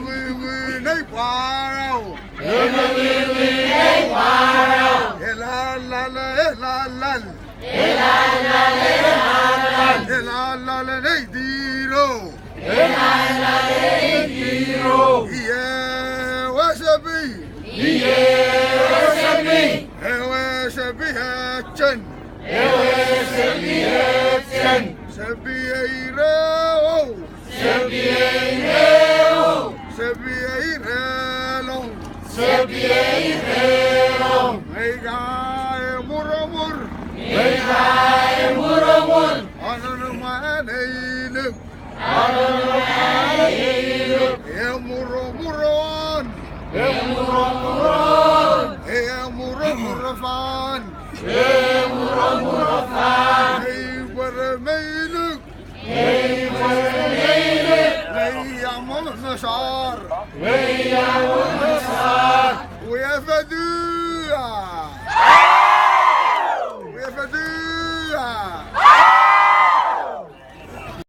we nei parao. Ela la nei diro. Yeah, wasabi. Wasabi hachen. Sabi airao. Sabi airelong. Mega murumur. Ano manilip. Murumuron. Murumurafan. Warmailuk. Amon nasar. ويا فدوة